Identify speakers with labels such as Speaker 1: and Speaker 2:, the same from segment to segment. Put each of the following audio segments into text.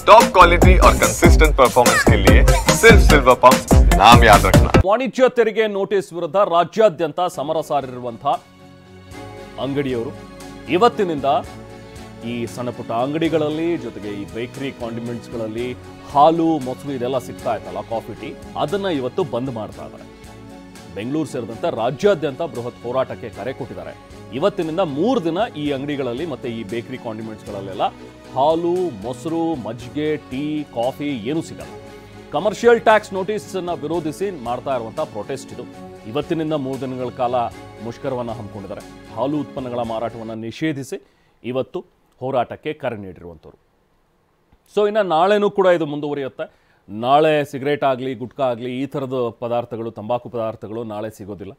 Speaker 1: Top quality और consistent performance के लिए सिर्फ सिल्वर पंप नाम याद रखना।
Speaker 2: ವಾಣಿಜ್ಯ ತೆರಿಗೆ ನೋಟಿಸ್ ವಿರುದ್ಧ ರಾಜ್ಯಾದ್ಯಂತ ಸಮರ ಸಾರಿರುವಂತಹ ಅಂಗಡಿಯವರು ಇವತ್ತಿನಿಂದ ಈ ಸಣ್ಣ ಪುಟ್ಟ ಅಂಗಡಿಗಳಲ್ಲಿ ಜೊತೆಗೆ ಈ ಬೇಕರಿ ಕಾಂಡಿಮೆಂಟ್ಸ್ಗಳಲ್ಲಿ ಹಾಲು ಮೊಸರು ಇದೆಲ್ಲ ಸಿಗ್ತಾ ಇತ್ತಲ್ಲ ಕಾಫಿ ಟೀ ಅದನ್ನ ಇವತ್ತು ಬಂದ್ ಮಾಡ್ತಾ ಇದ್ದಾರೆ. ಬೆಂಗಳೂರು ಸೇರಿದಂತೆ ರಾಜ್ಯಾದ್ಯಂತ ಬೃಹತ್ ಹೋರಾಟಕ್ಕೆ ಕರೆ ಕೊಟ್ಟಿದ್ದಾರೆ. ಇವತ್ತಿನಿಂದ 3 ದಿನ ಈ ಅಂಗಡಿಗಳಲ್ಲಿ ಮತ್ತೆ ಈ ಬೇಕರಿ ಕಾಂಡಿಮೆಂಟ್ಸ್ಗಳಲ್ಲೆಲ್ಲ ಹಾಲು ಮೊಸರು ಮಜ್ಜಿಗೆ ಟೀ ಕಾಫಿ ಏನೂ ಸಿಗಲ್ಲ. ಕಮರ್ಷಿಯಲ್ ಟ್ಯಾಕ್ಸ್ ನೋಟಿಸ್ ಅನ್ನ ವಿರೋಧಿಸಿ ಮಾಡ್ತಾ ಇರುವಂತಹ ಪ್ರೊಟೆಸ್ಟ್ ಇದು. ಇವತ್ತಿನಿಂದ 3 ದಿನಗಳ ಕಾಲ ಮುಷ್ಕರವನ್ನು ಹಮ್ಮಿಕೊಂಡಿದ್ದಾರೆ. ಹಾಲು ಉತ್ಪನ್ನಗಳ ಮಾರಾಟವನ್ನು ನಿಷೇಧಿಸಿ ಇವತ್ತು ಹೋರಾಟಕ್ಕೆ ಕರೆ ನೀಡಿರುವಂಥವ್ರು. ಸೊ ಇನ್ನು ನಾಳೆನೂ ಕೂಡ ಇದು ಮುಂದುವರಿಯುತ್ತೆ. ನಾಳೆ ಸಿಗರೇಟ್ ಆಗಲಿ ಗುಟ್ಕಾ ಆಗಲಿ ಈ ಥರದ ಪದಾರ್ಥಗಳು ತಂಬಾಕು ಪದಾರ್ಥಗಳು ನಾಳೆ ಸಿಗೋದಿಲ್ಲ.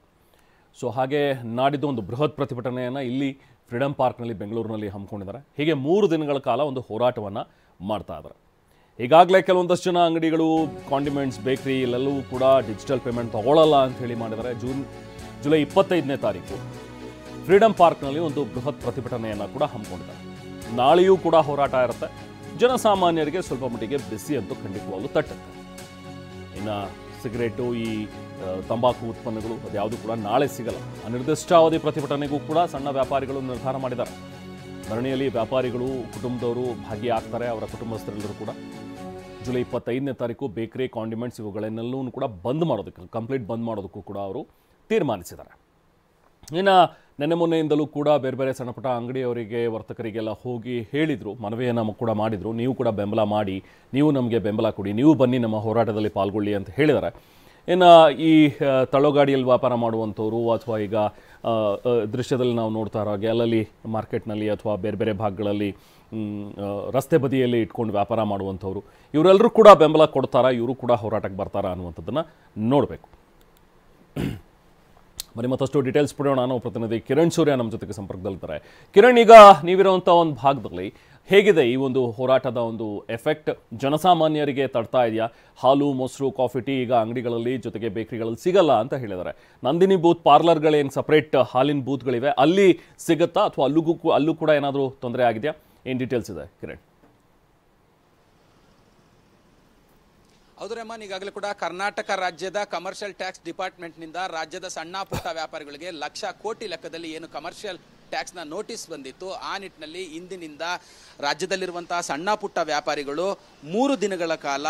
Speaker 2: ಸೊ ಹಾಗೆ ನಾಡಿದ್ದು ಒಂದು ಬೃಹತ್ ಪ್ರತಿಭಟನೆಯನ್ನು ಇಲ್ಲಿ ಫ್ರೀಡಮ್ ಪಾರ್ಕ್ನಲ್ಲಿ ಬೆಂಗಳೂರಿನಲ್ಲಿ ಹಮ್ಮಿಕೊಂಡಿದ್ದಾರೆ. ಹೀಗೆ 3 ದಿನಗಳ ಕಾಲ ಒಂದು ಹೋರಾಟವನ್ನು ಮಾಡ್ತಾ ಇದ್ದಾರೆ. ಈಗಾಗಲೇ ಕೆಲವೊಂದಷ್ಟು ಜನ ಅಂಗಡಿಗಳು ಕಾಂಡಿಮೆಂಟ್ಸ್ ಬೇಕರಿ ಇಲ್ಲೆಲ್ಲವೂ ಕೂಡ ಡಿಜಿಟಲ್ ಪೇಮೆಂಟ್ ತಗೊಳ್ಳಲ್ಲ ಅಂತ ಹೇಳಿ ಮಾಡಿದ್ದಾರೆ. ಜುಲೈ 25ನೇ ತಾರೀಕು ಫ್ರೀಡಮ್ ಪಾರ್ಕ್ನಲ್ಲಿ ಒಂದು ಬೃಹತ್ ಪ್ರತಿಭಟನೆಯನ್ನು ಕೂಡ ಹಮ್ಮಿಕೊಂಡಿದ್ದಾರೆ. ನಾಳೆಯೂ ಕೂಡ ಹೋರಾಟ ಇರುತ್ತೆ. ಜನಸಾಮಾನ್ಯರಿಗೆ ಸ್ವಲ್ಪ ಮಟ್ಟಿಗೆ ಬಿಸಿ ಅಂತೂ ಖಂಡಿತವಾಗ್ಲೂ ತಟ್ಟುತ್ತೆ. ಇನ್ನು ಸಿಗರೇಟು ಈ ತಂಬಾಕು ಉತ್ಪನ್ನಗಳು ಅದ್ಯಾವುದು ಕೂಡ ನಾಳೆ ಸಿಗಲ್ಲ. ಅನಿರ್ದಿಷ್ಟಾವಧಿ ಪ್ರತಿಭಟನೆಗೂ ಕೂಡ ಸಣ್ಣ ವ್ಯಾಪಾರಿಗಳು ನಿರ್ಧಾರ ಮಾಡಿದ್ದಾರೆ. ಧರಣಿಯಲ್ಲಿ ವ್ಯಾಪಾರಿಗಳು ಕುಟುಂಬದವರು ಭಾಗಿಯಾಗ್ತಾರೆ. ಅವರ ಕುಟುಂಬಸ್ಥರೆಲ್ಲರೂ ಕೂಡ ಜುಲೈ 25ನೇ ತಾರೀಕು ಬೇಕರಿ ಕಾಂಡಿಮೆಂಟ್ಸ್ ಇವುಗಳನ್ನೆಲ್ಲವೂ ಕೂಡ ಬಂದ್ ಮಾಡೋದಕ್ಕೆ ಕಂಪ್ಲೀಟ್ ಬಂದ್ ಮಾಡೋದಕ್ಕೂ ಕೂಡ ಅವರು ತೀರ್ಮಾನಿಸಿದ್ದಾರೆ. ಇನ್ನು ನೆನ್ನೆ ಮೊನ್ನೆಯಿಂದಲೂ ಕೂಡ ಬೇರೆ ಬೇರೆ ಸಣ್ಣ ಪುಟ್ಟ ಅಂಗಡಿಯವರಿಗೆ ವರ್ತಕರಿಗೆಲ್ಲ ಹೋಗಿ ಹೇಳಿದರು, ಮನವಿಯನ್ನು ಕೂಡ ಮಾಡಿದರು. ನೀವು ಕೂಡ ಬೆಂಬಲ ಮಾಡಿ, ನೀವು ನಮಗೆ ಬೆಂಬಲ ಕೊಡಿ, ನೀವು ಬನ್ನಿ ನಮ್ಮ ಹೋರಾಟದಲ್ಲಿ ಪಾಲ್ಗೊಳ್ಳಿ ಅಂತ ಹೇಳಿದ್ದಾರೆ. ಇನ್ನು ಈ ತಳ್ಳೋಗಾಡಿಯಲ್ಲಿ ವ್ಯಾಪಾರ ಮಾಡುವಂಥವ್ರು ಅಥವಾ ಈಗ ದೃಶ್ಯದಲ್ಲಿ ನಾವು ನೋಡ್ತಾ ಇರೋ ಹಾಗೆ ಅಲ್ಲಲ್ಲಿ ಮಾರ್ಕೆಟ್ನಲ್ಲಿ ಅಥವಾ ಬೇರೆ ಬೇರೆ ಭಾಗಗಳಲ್ಲಿ ರಸ್ತೆ ಬದಿಯಲ್ಲಿ ಇಟ್ಕೊಂಡು ವ್ಯಾಪಾರ ಮಾಡುವಂಥವ್ರು ಇವರೆಲ್ಲರೂ ಕೂಡ ಬೆಂಬಲ ಕೊಡ್ತಾರಾ, ಇವರು ಕೂಡ ಹೋರಾಟಕ್ಕೆ ಬರ್ತಾರಾ ಅನ್ನುವಂಥದ್ದನ್ನು ನೋಡಬೇಕು. ಬನ್ನಿ ಮತ್ತಷ್ಟು ಡೀಟೇಲ್ಸ್ ಪಡೆಯೋಣ. ನಾವು ಪ್ರತಿನಿಧಿ ಕಿರಣ್ ಸೂರ್ಯ ನಮ್ಮ ಜೊತೆಗೆ ಸಂಪರ್ಕದಲ್ಲಿದ್ದಾರೆ. ಕಿರಣ್, ಈಗ ನೀವಿರುವಂಥ ಒಂದು ಭಾಗದಲ್ಲಿ ಹೇಗಿದೆ ಈ ಒಂದು ಹೋರಾಟದ ಒಂದು ಎಫೆಕ್ಟ್? ಜನಸಾಮಾನ್ಯರಿಗೆ ತಡ್ತಾ ಇದೆಯಾ? ಹಾಲು ಮೊಸರು ಕಾಫಿ ಟೀ ಈಗ ಅಂಗಡಿಗಳಲ್ಲಿ ಜೊತೆಗೆ ಬೇಕರಿಗಳಲ್ಲಿ ಸಿಗಲ್ಲ ಅಂತ ಹೇಳಿದ್ದಾರೆ. ನಂದಿನಿ ಬೂತ್ ಪಾರ್ಲರ್ಗಳೇನು ಸಪ್ರೇಟ್ ಹಾಲಿನ ಬೂತ್ಗಳಿವೆ ಅಲ್ಲಿ ಸಿಗುತ್ತಾ ಅಥವಾ ಅಲ್ಲೂ ಕೂಡ ಏನಾದರೂ ತೊಂದರೆ ಆಗಿದೆಯಾ? ಏನು ಡೀಟೇಲ್ಸ್ ಇದೆ ಕಿರಣ್?
Speaker 3: ಹೌದು ರೆಹಮಾನ್, ಈಗಾಗಲೇ ಕೂಡ ಕರ್ನಾಟಕ ರಾಜ್ಯದ ಕಮರ್ಷಿಯಲ್ ಟ್ಯಾಕ್ಸ್ ಡಿಪಾರ್ಟ್ಮೆಂಟ್ನಿಂದ ರಾಜ್ಯದ ಸಣ್ಣ ಪುಟ್ಟ ವ್ಯಾಪಾರಿಗಳಿಗೆ ಲಕ್ಷ ಕೋಟಿ ಲೆಕ್ಕದಲ್ಲಿ ಏನು ಕಮರ್ಷಿಯಲ್ ಟ್ಯಾಕ್ಸ್ನ ನೋಟಿಸ್ ಬಂದಿತ್ತು, ಆ ನಿಟ್ಟಿನಲ್ಲಿ ಇಂದಿನಿಂದ ರಾಜ್ಯದಲ್ಲಿರುವಂತಹ ಸಣ್ಣ ಪುಟ್ಟ ವ್ಯಾಪಾರಿಗಳು 3 ದಿನಗಳ ಕಾಲ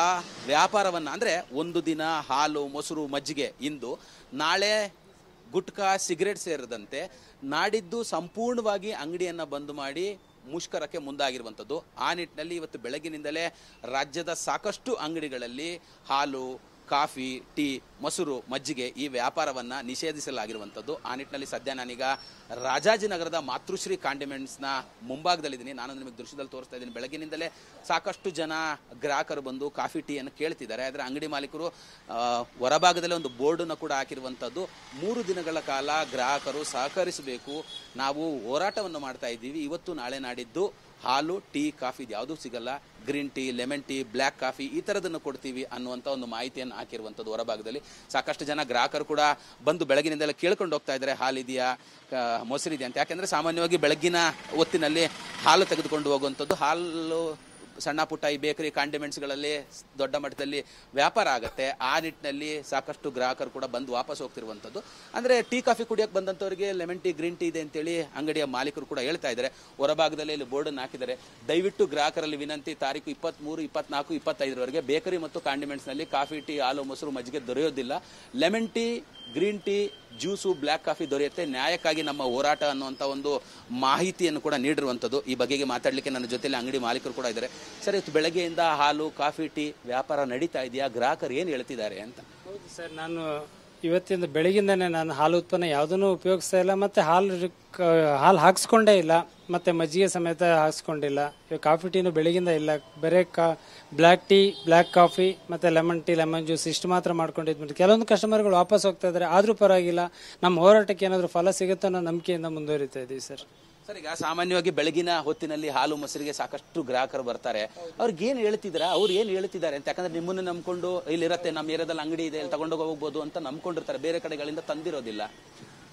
Speaker 3: ವ್ಯಾಪಾರವನ್ನು, ಅಂದರೆ 1 ದಿನ ಹಾಲು ಮೊಸರು ಮಜ್ಜಿಗೆ ಇಂದು, ನಾಳೆ ಗುಟ್ಕಾ ಸಿಗರೇಟ್ ಸೇರಿದಂತೆ ನಾಡಿದ್ದು ಸಂಪೂರ್ಣವಾಗಿ ಅಂಗಡಿಯನ್ನು ಬಂದ್ ಮಾಡಿ ಮುಷ್ಕರಕ್ಕೆ ಮುಂದಾಗಿರುವಂಥದ್ದು. ಆ ನಿಟ್ಟಿನಲ್ಲಿ ಇವತ್ತು ಬೆಳಗಿನಿಂದಲೇ ರಾಜ್ಯದ ಸಾಕಷ್ಟು ಅಂಗಡಿಗಳಲ್ಲಿ ಹಾಲು ಕಾಫಿ ಟೀ ಮೊಸರು ಮಜ್ಜಿಗೆ ಈ ವ್ಯಾಪಾರವನ್ನು ನಿಷೇಧಿಸಲಾಗಿರುವಂಥದ್ದು. ಆ ನಿಟ್ಟಿನಲ್ಲಿ ಸದ್ಯ ನಾನೀಗ ರಾಜಾಜಿನಗರದ ಮಾತೃಶ್ರೀ ಕಾಂಡಿಮೆಂಟ್ಸ್ನ ಮುಂಭಾಗದಲ್ಲಿದ್ದೀನಿ. ನಾನು ನಿಮಗೆ ದೃಶ್ಯದಲ್ಲಿ ತೋರಿಸ್ತಾ ಇದ್ದೀನಿ. ಬೆಳಗಿನಿಂದಲೇ ಸಾಕಷ್ಟು ಜನ ಗ್ರಾಹಕರು ಬಂದು ಕಾಫಿ ಟೀಯನ್ನು ಕೇಳ್ತಿದ್ದಾರೆ. ಆದರೆ ಅಂಗಡಿ ಮಾಲೀಕರು ಹೊರಭಾಗದಲ್ಲೇ ಒಂದು ಬೋರ್ಡನ್ನು ಕೂಡ ಹಾಕಿರುವಂಥದ್ದು. 3 ದಿನಗಳ ಕಾಲ ಗ್ರಾಹಕರು ಸಹಕರಿಸಬೇಕು, ನಾವು ಹೋರಾಟವನ್ನು ಮಾಡ್ತಾ ಇದ್ದೀವಿ, ಇವತ್ತು ನಾಳೆ ನಾಡಿದ್ದು ಹಾಲು ಟೀ ಕಾಫಿ ಇದು ಯಾವುದೂ ಸಿಗಲ್ಲ, green tea lemon tea black coffee ಈ ಥರದನ್ನು ಕೊಡ್ತೀವಿ ಅನ್ನುವಂಥ ಒಂದು ಮಾಹಿತಿಯನ್ನು ಹಾಕಿರುವಂಥದ್ದು. ಹೊರಭಾಗದಲ್ಲಿ ಸಾಕಷ್ಟು ಜನ ಗ್ರಾಹಕರು ಕೂಡ ಬಂದು ಬೆಳಗಿನಿಂದಲೇ ಕೇಳ್ಕೊಂಡು ಹೋಗ್ತಾ ಇದ್ದಾರೆ, ಹಾಲಿದೆಯಾ ಮೊಸರಿದೆಯಾ ಅಂತ. ಯಾಕೆಂದರೆ ಸಾಮಾನ್ಯವಾಗಿ ಬೆಳಗ್ಗಿನ ಹೊತ್ತಿನಲ್ಲಿ ಹಾಲು ತೆಗೆದುಕೊಂಡು ಹೋಗುವಂಥದ್ದು. ಹಾಲು ಸಣ್ಣ ಪುಟ್ಟ ಈ ಬೇಕರಿ ಕಾಂಡಿಮೆಂಟ್ಸ್ಗಳಲ್ಲಿ ದೊಡ್ಡ ಮಟ್ಟದಲ್ಲಿ ವ್ಯಾಪಾರ ಆಗುತ್ತೆ. ಆ ನಿಟ್ಟಿನಲ್ಲಿ ಸಾಕಷ್ಟು ಗ್ರಾಹಕರು ಕೂಡ ಬಂದು ವಾಪಸ್ ಹೋಗ್ತಿರುವಂಥದ್ದು. ಅಂದರೆ ಟೀ ಕಾಫಿ ಕುಡಿಯೋಕ್ಕೆ ಬಂದಂಥವ್ರಿಗೆ ಲೆಮನ್ ಟೀ ಗ್ರೀನ್ ಟೀ ಇದೆ ಅಂತೇಳಿ ಅಂಗಡಿಯ ಮಾಲೀಕರು ಕೂಡ ಹೇಳ್ತಾ ಇದ್ದಾರೆ. ಹೊರಭಾಗದಲ್ಲಿ ಇಲ್ಲಿ ಬೋರ್ಡನ್ನು ಹಾಕಿದ್ದಾರೆ. ದಯವಿಟ್ಟು ಗ್ರಾಹಕರಲ್ಲಿ ವಿನಂತಿ, ತಾರೀಕು 23, 24, 25ರವರೆಗೆ ಬೇಕರಿ ಮತ್ತು ಕಾಂಡಿಮೆಂಟ್ಸ್ನಲ್ಲಿ ಕಾಫಿ ಟೀ ಹಾಲು ಮೊಸರು ಮಜ್ಜಿಗೆ ದೊರೆಯೋದಿಲ್ಲ. Lemon tea green tea juice black coffee ದೊರೆಯುತ್ತೆ. ನ್ಯಾಯಕ್ಕಾಗಿ ನಮ್ಮ ಹೋರಾಟ ಅನ್ನುವಂಥ ಒಂದು ಮಾಹಿತಿಯನ್ನು ಕೂಡ ನೀಡಿರುವಂಥದ್ದು. ಈ ಬಗೆಗೆ ಮಾತಾಡಲಿಕ್ಕೆ ನನ್ನ ಜೊತೆಲಿ ಅಂಗಡಿ ಮಾಲೀಕರು ಕೂಡ ಇದ್ದಾರೆ. ಸರ್, ಇವತ್ತು ಬೆಳಗ್ಗೆಯಿಂದ ಹಾಲು ಕಾಫಿ ಟೀ ವ್ಯಾಪಾರ ನಡೀತಾ ಇದೆಯಾ? ಗ್ರಾಹಕರು ಏನು ಹೇಳ್ತಿದ್ದಾರೆ ಅಂತ?
Speaker 4: ಹೌದು ಸರ್, ನಾನು ಇವತ್ತಿಂದ ಬೆಳಗಿಂದನೇ ನಾನು ಹಾಲು ಉತ್ಪನ್ನ ಯಾವುದನ್ನು ಉಪಯೋಗಿಸ್ತಾ ಇಲ್ಲ, ಮತ್ತು ಹಾಲು ಹಾಕ್ಸ್ಕೊಂಡೇ ಇಲ್ಲ, ಮತ್ತು ಮಜ್ಜಿಗೆ ಸಮೇತ ಹಾಕ್ಸ್ಕೊಂಡಿಲ್ಲ. ಇವಾಗ ಕಾಫಿ ಟೀನು ಬೆಳಗಿಂದ ಇಲ್ಲ, ಬರೀ ಬ್ಲ್ಯಾಕ್ ಟೀ ಬ್ಲ್ಯಾಕ್ ಕಾಫಿ ಮತ್ತು ಲೆಮನ್ ಟೀ ಲೆಮನ್ ಜ್ಯೂಸ್ ಇಷ್ಟು ಮಾತ್ರ ಮಾಡ್ಕೊಂಡಿದ್ದು. ಕೆಲವೊಂದು ಕಸ್ಟಮರ್ಗಳು ವಾಪಸ್ ಹೋಗ್ತಾ ಇದ್ದಾರೆ. ಆದರೂ ಪರವಾಗಿಲ್ಲ, ನಮ್ಮ ಹೋರಾಟಕ್ಕೆ ಏನಾದರೂ ಫಲ ಸಿಗುತ್ತೋ ಅನ್ನೋ ನಂಬಿಕೆಯಿಂದ ಮುಂದುವರಿತಾ ಇದ್ದೀವಿ ಸರ್.
Speaker 3: ಸರ್, ಈಗ ಸಾಮಾನ್ಯವಾಗಿ ಬೆಳಗಿನ ಹೊತ್ತಿನಲ್ಲಿ ಹಾಲು ಮೊಸರಿಗೆ ಸಾಕಷ್ಟು ಗ್ರಾಹಕರು ಬರ್ತಾರೆ. ಅವ್ರಿಗೆ ಏನು ಹೇಳ್ತಿದ್ರ, ಅವ್ರು ಏನು ಹೇಳ್ತಿದ್ದಾರೆ ಅಂತ? ಯಾಕಂದ್ರೆ ನಿಮ್ಮನ್ನು ನಂಬ್ಕೊಂಡು ಇಲ್ಲಿರತ್ತೆ, ನಮ್ಮ ಏರಿಯಾದಲ್ಲಿ ಅಂಗಡಿ ಇದೆ, ಇಲ್ಲಿ ತಗೊಂಡೋಗಿ ಹೋಗ್ಬೋದು ಅಂತ ನಂಬ್ಕೊಂಡಿರ್ತಾರೆ, ಬೇರೆ ಕಡೆಗಳಿಂದ ತಂದಿರೋದಿಲ್ಲ.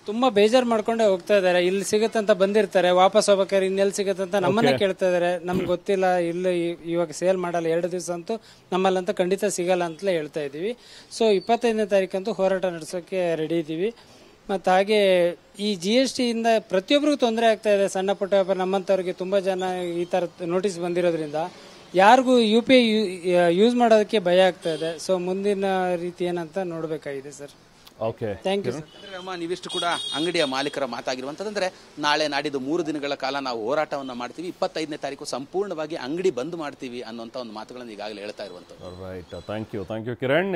Speaker 4: ತುಂಬಾ ಬೇಜಾರು ಮಾಡ್ಕೊಂಡೇ ಹೋಗ್ತಾ ಇದಾರೆ. ಇಲ್ಲಿ ಸಿಗುತ್ತಂತ ಬಂದಿರ್ತಾರೆ, ವಾಪಸ್ ಹೋಗ್ಬೇಕಾದ್ರೆ ಇನ್ನೆಲ್ಲಿ ಸಿಗುತ್ತಂತ ನಮ್ಮನ್ನೇ ಕೇಳ್ತಾ ಇದಾರೆ. ನಮ್ಗೆ ಗೊತ್ತಿಲ್ಲ, ಇಲ್ಲಿ ಇವಾಗ ಸೇಲ್ ಮಾಡಲ್ಲ, 2 ದಿವಸ ಅಂತೂ ನಮ್ಮಲ್ಲಂತ ಖಂಡಿತ ಸಿಗಲ್ಲ ಅಂತಲೇ ಹೇಳ್ತಾ ಇದೀವಿ. ಸೊ 25ನೇ ತಾರೀಕಂತೂ ಹೋರಾಟ ನಡೆಸೋಕೆ ರೆಡಿ ಇದ್ದೀವಿ. ಮತ್ತು ಹಾಗೆ ಈ GST ಇಂದ ಪ್ರತಿಯೊಬ್ಬರಿಗೂ ತೊಂದರೆ ಆಗ್ತಾ ಇದೆ. ಸಣ್ಣ ಪುಟ್ಟ ವ್ಯಾಪಾರ ನಮ್ಮಂಥವ್ರಿಗೆ ತುಂಬ ಜನ ಈ ಥರ ನೋಟಿಸ್ ಬಂದಿರೋದ್ರಿಂದ ಯಾರಿಗೂ UPI ಯೂಸ್ ಮಾಡೋದಕ್ಕೆ ಭಯ ಆಗ್ತಾ ಇದೆ. ಸೊ ಮುಂದಿನ ರೀತಿ ಏನಂತ ನೋಡಬೇಕಾಗಿದೆ sir.
Speaker 2: Okay,
Speaker 4: thank you sir.
Speaker 3: ನೀವಿಷ್ಟು ಕೂಡ ಅಂಗಡಿಯ ಮಾಲೀಕರ ಮಾತಾಗಿರುವಂತಂದ್ರೆ ನಾಳೆ ನಾಡಿದ್ದು 3 ದಿನಗಳ ಕಾಲ ನಾವು ಹೋರಾಟವನ್ನ ಮಾಡ್ತೀವಿ. 25ನೇ ತಾರೀಕು ಸಂಪೂರ್ಣವಾಗಿ ಅಂಗಡಿ ಬಂದ್ ಮಾಡ್ತೀವಿ ಅನ್ನುವಂತ ಒಂದು ಮಾತುಗಳನ್ನು ಈಗಾಗಲೇ ಹೇಳ್ತಾ ಇರುವಂತದ್ದು.
Speaker 2: Right, thank you Kiran.